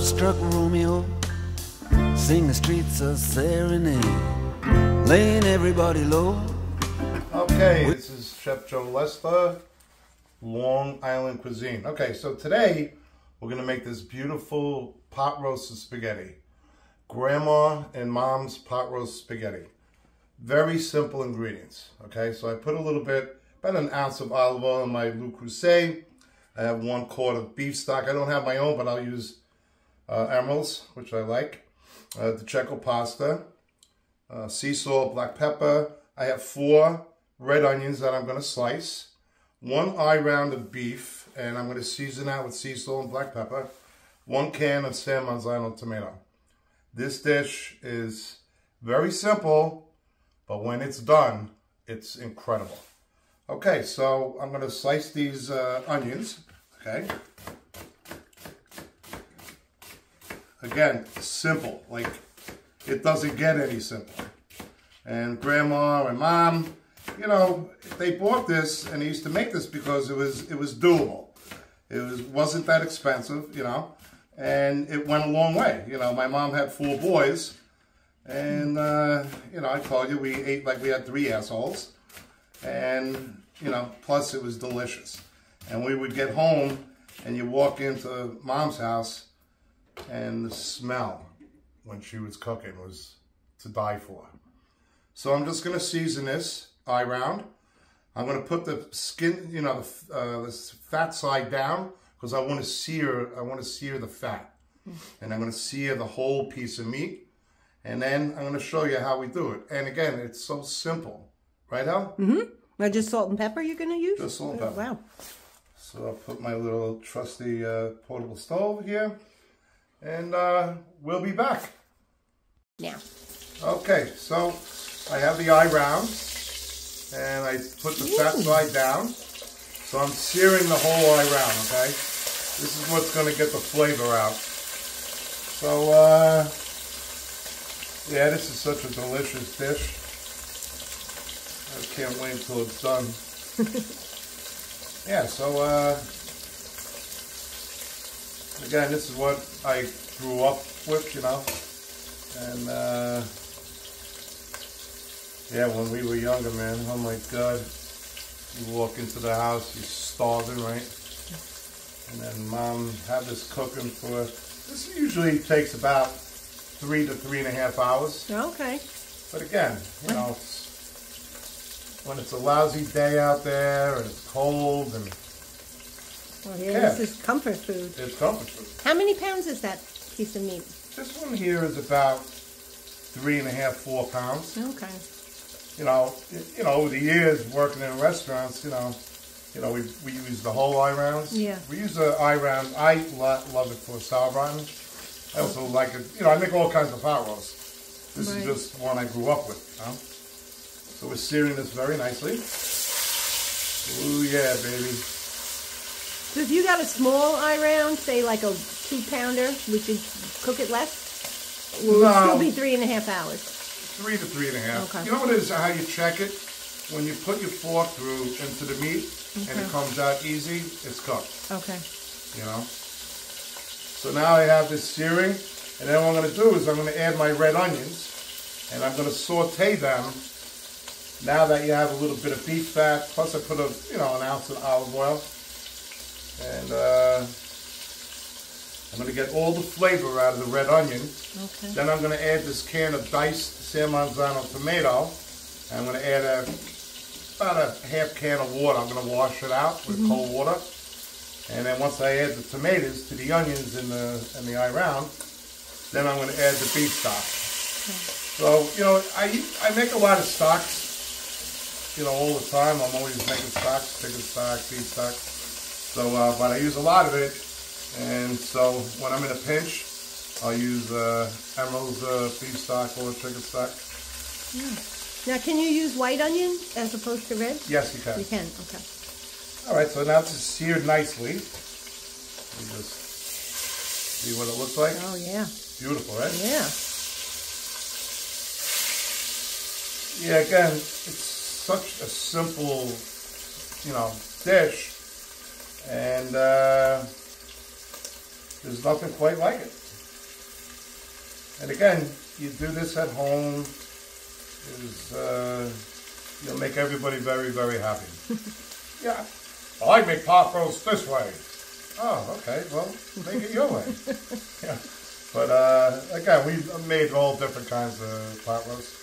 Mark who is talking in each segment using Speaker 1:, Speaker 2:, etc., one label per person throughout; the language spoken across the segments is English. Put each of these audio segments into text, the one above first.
Speaker 1: struck Romeo, sing the streets a serenade, laying everybody low.
Speaker 2: Okay, this is Chef Joe Lester, Long Island Cuisine. Okay, so today we're going to make this beautiful pot roasted spaghetti. Grandma and Mom's pot roast spaghetti. Very simple ingredients. Okay, so I put a little bit, about an ounce of olive oil in my Le Creuset. I have 1 quart of beef stock. I don't have my own, but I'll use Emerald's, which I like. The Checo pasta, sea salt, black pepper. I have 4 red onions that I'm going to slice. 1 eye round of beef, and I'm going to season that with sea salt and black pepper. 1 can of San Marzano tomato. This dish is very simple, but when it's done, it's incredible. Okay, so I'm going to slice these onions, okay? Again, simple, like it doesn't get any simpler. And Grandma and Mom, you know, they bought this and they used to make this because it was doable. It wasn't that expensive, you know, and it went a long way. You know, my mom had 4 boys, and you know, I told you we ate like we had 3 assholes, and you know, plus it was delicious. And we would get home, and you walk into Mom's house, and the smell when she was cooking was to die for. So I'm just going to season this eye round. I'm going to put the skin, you know, the fat side down because I want to sear the fat. And I'm going to sear the whole piece of meat. And then I'm going to show you how we do it. And again, it's so simple. Right, Al?
Speaker 3: Mm-hmm. Now just salt and pepper you're going to use?
Speaker 2: Just salt and pepper.
Speaker 3: Wow.
Speaker 2: So I'll put my little trusty portable stove here. And we'll be back.
Speaker 3: Now.
Speaker 2: Okay, so I have the eye round. And I put the fat side down. So I'm searing the whole eye round, okay? This is what's going to get the flavor out. So, yeah, this is such a delicious dish. I can't wait until it's done. Yeah, so, again, this is what I grew up with, you know. And, yeah, when we were younger, man, oh my God. You walk into the house, you're starving, right? And then Mom had this cooking for, this usually takes about 3 to 3.5 hours.
Speaker 3: Okay.
Speaker 2: But again, you know, when it's a lousy day out there and it's cold and...
Speaker 3: Well, yeah, this is comfort food.
Speaker 2: It's comfort food.
Speaker 3: How many pounds is that piece of meat?
Speaker 2: This one here is about 3.5, 4 pounds.
Speaker 3: Okay.
Speaker 2: You know, over the years working in restaurants, you know, we use the whole eye rounds.
Speaker 3: Yeah.
Speaker 2: We use the eye round. I love it for sour braten. I also like it. You know, I make all kinds of pot roasts. This is just one I grew up with. You know? So we're searing this very nicely. Ooh yeah, baby.
Speaker 3: So if you got a small eye round, say like a 2-pounder, would you cook it less? Will it still be 3.5 hours?
Speaker 2: 3 to 3.5.
Speaker 3: Okay.
Speaker 2: You know what it is? How you check it? When you put your fork through into the meat and it comes out easy, it's cooked.
Speaker 3: Okay.
Speaker 2: You know. So now I have this searing, and then what I'm going to do is I'm going to add my red onions, and I'm going to saute them. Now that you have a little bit of beef fat, plus I put an ounce of olive oil, and I'm going to get all the flavor out of the red onion.
Speaker 3: Okay.
Speaker 2: Then I'm going to add this can of diced San Marzano tomato. And I'm going to add about a half can of water. I'm going to wash it out with cold water. And then once I add the tomatoes to the onions in the eye round, then I'm going to add the beef stock. Okay. So, you know, I make a lot of stocks, you know, all the time. I'm always making stocks, chicken stock, beef stock. So, but I use a lot of it. And so when I'm in a pinch, I'll use Emerald's beef stock or chicken stock.
Speaker 3: Yeah. Now, can you use white onion as opposed to red?
Speaker 2: Yes, you can.
Speaker 3: You can, okay.
Speaker 2: All right, so now it's seared nicely. You just see what it looks like.
Speaker 3: Oh, yeah.
Speaker 2: Beautiful, right?
Speaker 3: Yeah.
Speaker 2: Yeah, again, it's such a simple, you know, dish, and there's nothing quite like it. And again, you do this at home, you'll make everybody very, very happy. Yeah, well, I make pot roast this way. Oh, okay, well, make it your way. Yeah. But again, we've made all different kinds of pot roast.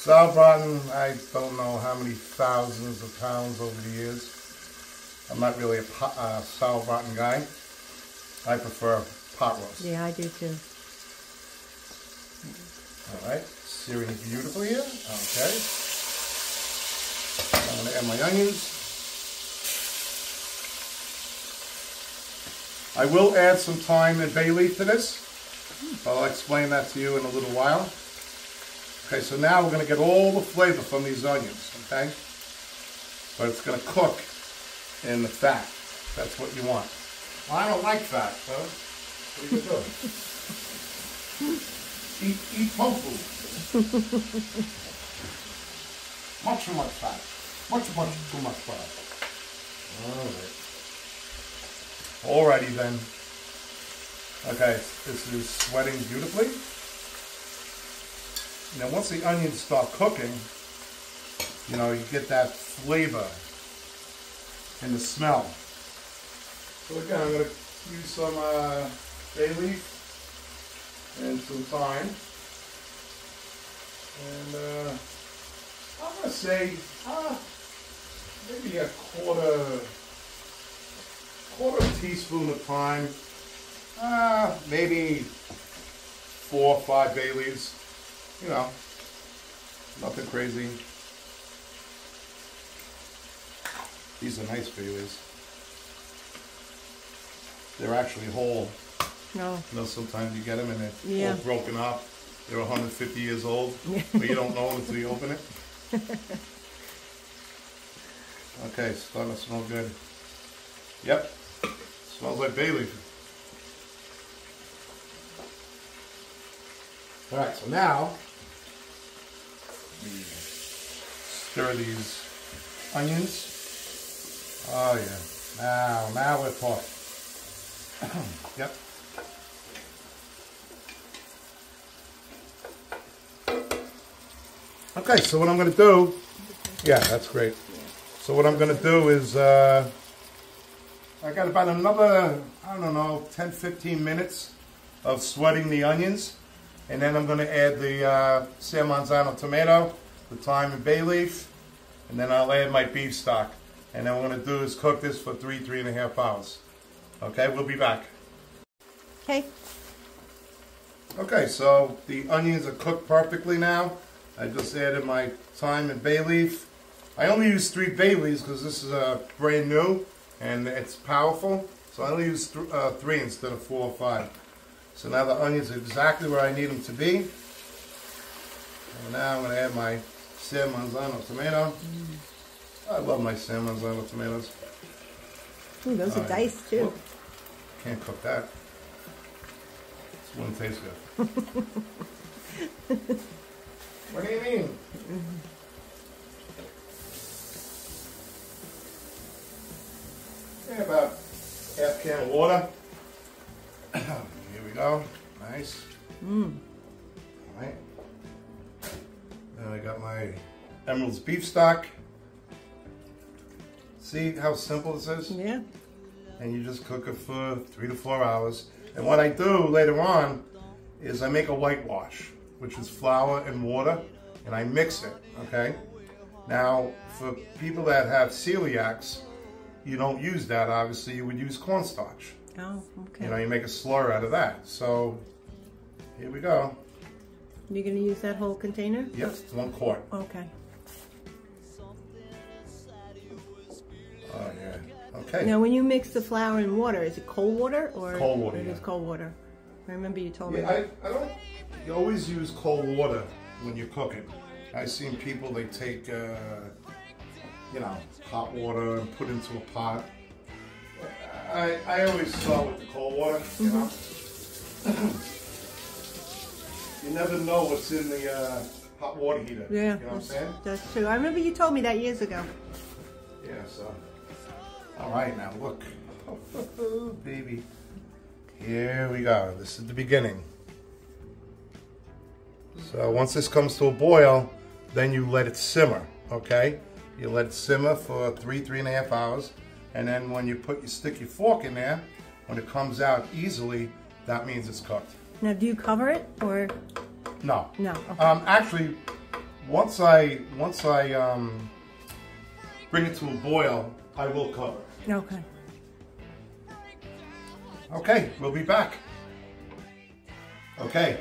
Speaker 2: Sauerbraten, I don't know how many thousands of pounds over the years. I'm not really a sauerbraten guy. I prefer pot roast.
Speaker 3: Yeah, I do too.
Speaker 2: All right, searing beautifully here. Okay. I'm going to add my onions. I will add some thyme and bay leaf to this. I'll explain that to you in a little while. Okay, so now we're going to get all the flavor from these onions, okay? But it's going to cook in the fat. That's what you want. Well, I don't like fat, so what are you doing? Eat tofu. Much too much fat. Much too much fat. All right. Alrighty then. Okay, this is sweating beautifully. Now once the onions start cooking, you know, you get that flavor and the smell. So again, I'm going to use some bay leaf and some thyme. And I'm going to say maybe a quarter teaspoon of thyme, maybe 4 or 5 bay leaves. You know, nothing crazy. These are nice bay leaves. They're actually whole.
Speaker 3: No.
Speaker 2: You know, sometimes you get them and they're all broken up. They're 150 years old, but you don't know them until you open it. Okay, it's starting to smell good. Yep, smells like bay leaf. All right, so now we stir these onions. Oh yeah, now we're talking. Yep. Okay, so what I'm going to do, yeah, that's great. So what I'm going to do is, I got about another, I don't know, 10-15 minutes of sweating the onions. And then I'm going to add the San Marzano tomato, the thyme and bay leaf, and then I'll add my beef stock. And then what I'm going to do is cook this for 3.5 hours. Okay, we'll be back.
Speaker 3: Okay.
Speaker 2: Okay, so the onions are cooked perfectly now. I just added my thyme and bay leaf. I only use 3 bay leaves because this is brand new and it's powerful. So I only use 3 instead of 4 or 5. So now the onions are exactly where I need them to be. And now I'm going to add my San Marzano tomato. I love my San Marzano tomatoes.
Speaker 3: Ooh, those are diced too.
Speaker 2: Whoop. Can't cook that. This wouldn't taste good. What do you mean? Yeah, about half can of water. Here we go. Nice. Alright. Then I got my Emerald's beef stock. See how simple this is?
Speaker 3: Yeah.
Speaker 2: And you just cook it for 3 to 4 hours. And what I do later on is I make a whitewash, which is flour and water, and I mix it, okay? Now, for people that have celiacs, you don't use that, obviously. You would use cornstarch.
Speaker 3: Oh, okay.
Speaker 2: You know, you make a slur out of that. So, here we go.
Speaker 3: You're going to use that whole container?
Speaker 2: Yep, 1 quart.
Speaker 3: Okay.
Speaker 2: Oh, yeah. Okay.
Speaker 3: Now, when you mix the flour and water, is it cold water or
Speaker 2: Cold water,
Speaker 3: it is
Speaker 2: yeah.
Speaker 3: cold water? I remember you told me.
Speaker 2: Yeah, I don't. You always use cold water when you're cooking. I've seen people, they take, you know, hot water and put into a pot. I always start with the cold water, you know. You never know what's in the hot water heater.
Speaker 3: Yeah,
Speaker 2: You know what I'm saying?
Speaker 3: that's true. I remember you told me that years ago.
Speaker 2: Yeah, so. All right, now look. Oh, baby. Here we go. This is the beginning. So once this comes to a boil, then you let it simmer, okay? You let it simmer for 3.5 hours, and then when you stick your fork in there, when it comes out easily, that means it's cooked.
Speaker 3: Now, do you cover it or?
Speaker 2: No.
Speaker 3: No. Okay.
Speaker 2: Actually, once I bring it to a boil, I will cover it.
Speaker 3: Okay.
Speaker 2: Okay, we'll be back. Okay,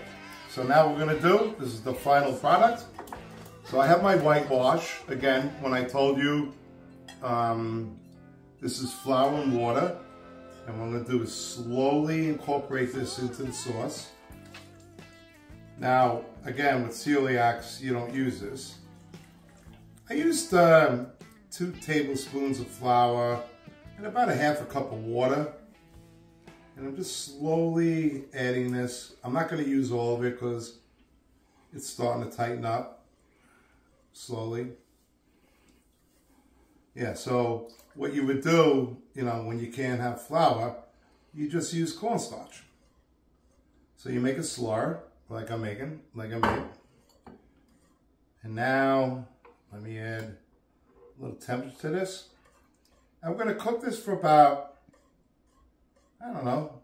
Speaker 2: so now what we're gonna do, this is the final product. So I have my whitewash. Again, when I told you, this is flour and water. And what I'm gonna do is slowly incorporate this into the sauce. Now, again, with celiacs, you don't use this. I used 2 tablespoons of flour and about a half a cup of water. And I'm just slowly adding this. I'm not gonna use all of it because it's starting to tighten up slowly. Yeah, so what you would do, you know, when you can't have flour, you just use cornstarch. So you make a slur, like I made. And now, let me add a little temperature to this. I'm gonna cook this for about, I don't know,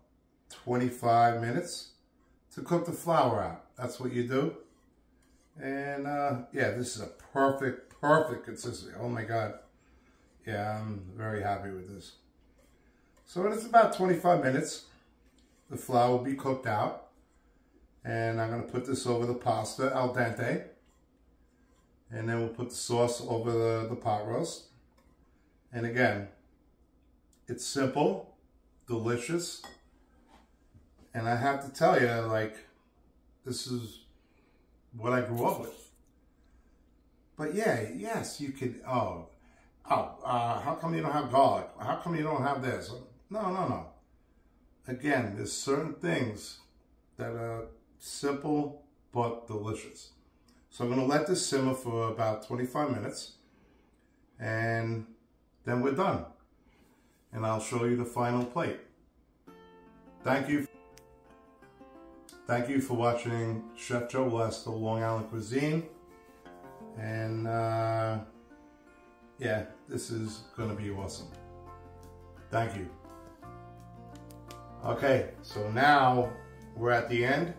Speaker 2: 25 minutes to cook the flour out. That's what you do. And yeah, this is a perfect consistency. Oh my God. Yeah, I'm very happy with this. So it's about 25 minutes. The flour will be cooked out. And I'm gonna put this over the pasta al dente. And then we'll put the sauce over the pot roast. And again, it's simple, delicious. And I have to tell you, like, this is what I grew up with. But yeah, yes, you could, how come you don't have garlic? How come you don't have this? No. Again, there's certain things that are simple but delicious. So I'm gonna let this simmer for about 25 minutes and then we're done. And I'll show you the final plate. Thank you for watching Chef Joe Lesto Long Island Cuisine. And yeah, this is gonna be awesome. Thank you. Okay, so now we're at the end.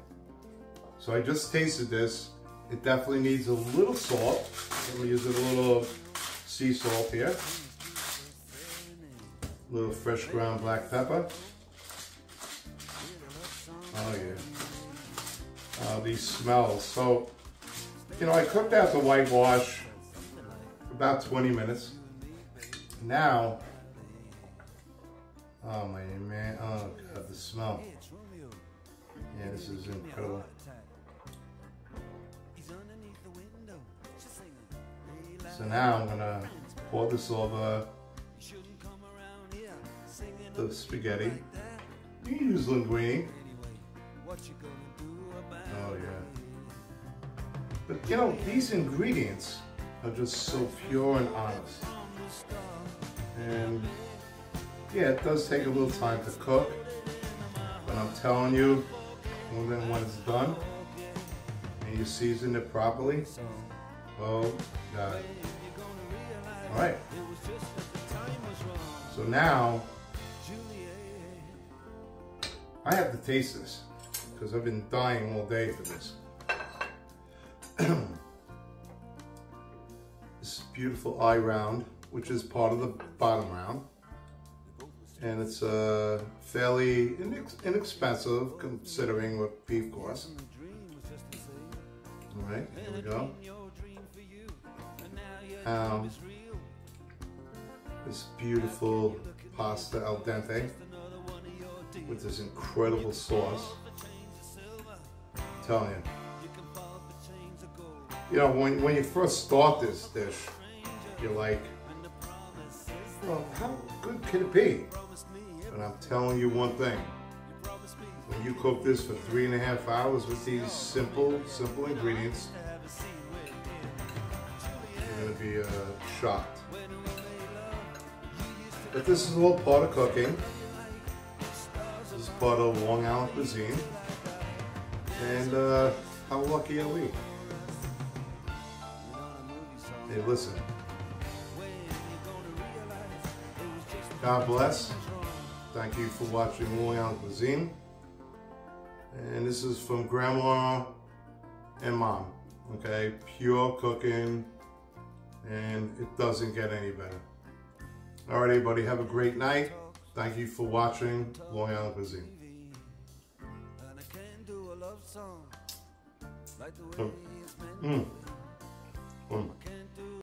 Speaker 2: So I just tasted this. It definitely needs a little salt. Let me use a little sea salt here. A little fresh ground black pepper. Oh yeah. These smells. So, you know, I cooked out the whitewash for about 20 minutes. Now, oh my man, oh God, the smell. Yeah, this is incredible. So now I'm gonna pour this over the spaghetti. You can use linguine. Oh yeah. But you know, these ingredients are just so pure and honest. And yeah, it does take a little time to cook. But I'm telling you, when it's done and you season it properly, oh God. Alright. So now I have to taste this because I've been dying all day for this. This beautiful eye round, which is part of the bottom round. And it's fairly inexpensive considering what beef costs. Alright, here we go. This beautiful pasta al dente with this incredible sauce. I'm telling you. You know, when you first start this dish, you're like, well, how good can it be? But I'm telling you one thing. When you cook this for 3.5 hours with these simple ingredients, you're going to be shocked. But this is all part of cooking. This is part of Long Island cuisine. And How lucky are we? Hey, listen. God bless. Thank you for watching Lulian Cuisine. And this is from Grandma and Mom. Okay, pure cooking, and it doesn't get any better. All right, everybody, have a great night. Thank you for watching Lulian Cuisine.